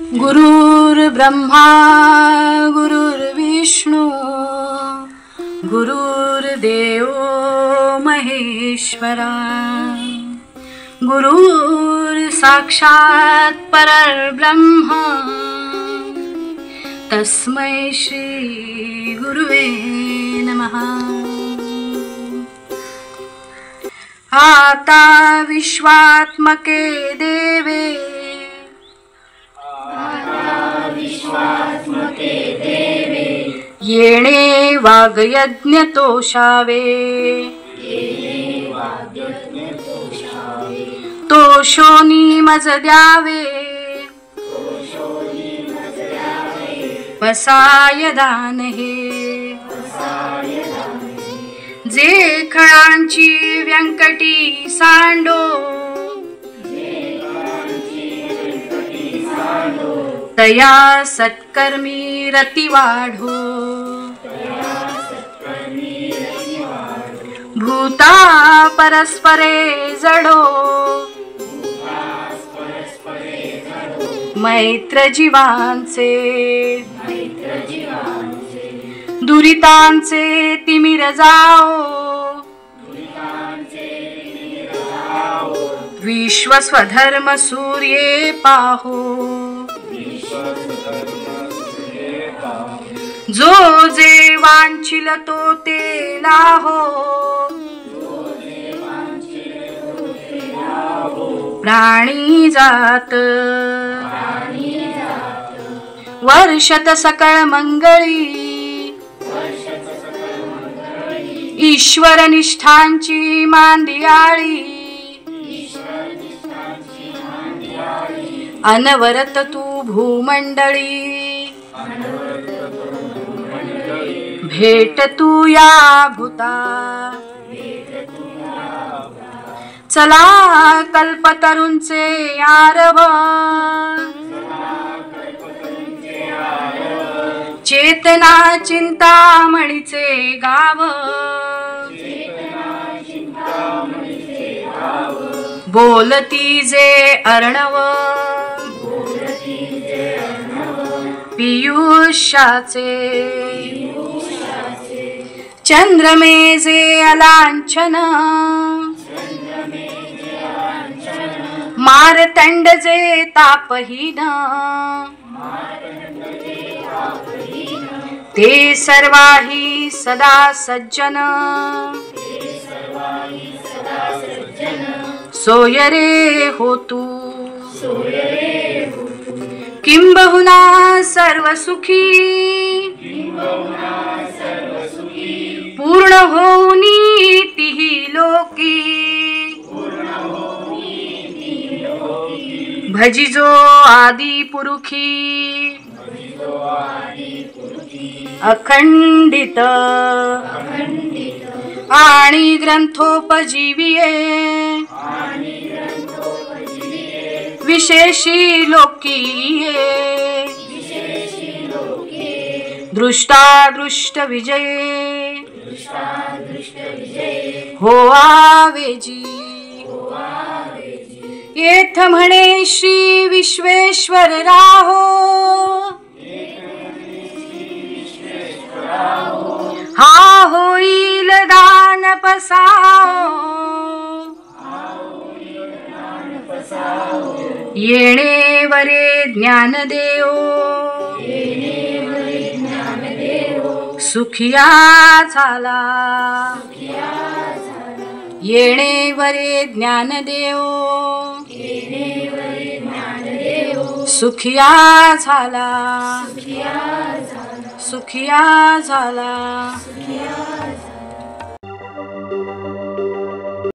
गुरुर्ब्रह्मा गुरुर्विष्णू गुरुर्देव महेश्वरा गुरुर्साक्षात् परब्रह्म तस्मै श्री गुरुवे नमः। आता विश्वात्मके देवे येणे वाग्यज्ञ तोषावे तोषोनी मज द्यावे वसाय दान हे जे खळांची व्यंकटी सांडो तया सत्कर्मी रती वाढो भूता परस्परे जडो मैत्र जीवांचे दुरितांचे तिमिर जाओ विश्व स्वधर्म सूर्ये पाहो जो जे वांछिल तो ते लाहो प्राणी जात वर्षत सकळ मंगळी ईश्वर निष्ठांची मांदियाळी अनवरत तू भूमंडळी भेट तू या भूता चला कल्पतरूंचे आरव चेतना चिंतामणीचे गाव बोलती जे अर्णव पियुष्याचे चंद्रमे जे अलांछन मारतंड जे तापहीन ते सर्वाही सदा सज्जन सोयरे होतू किंबहुना सर्व सुखी पूर्ण होऊनी तिही लोकी भजिजो आदि पुरुखी अखंडित आणि ग्रंथोपजीविये विशेषी लोकीये दृष्टादृष्ट विजये हो आवेजी येथ म्हणे श्री विश्वेश्वर राहो हा होईल दान पसाओ येणे वरे ज्ञान देओ सुखिया झाला येणे वरे ज्ञान देओ सुखिया झाला सुखिया झाला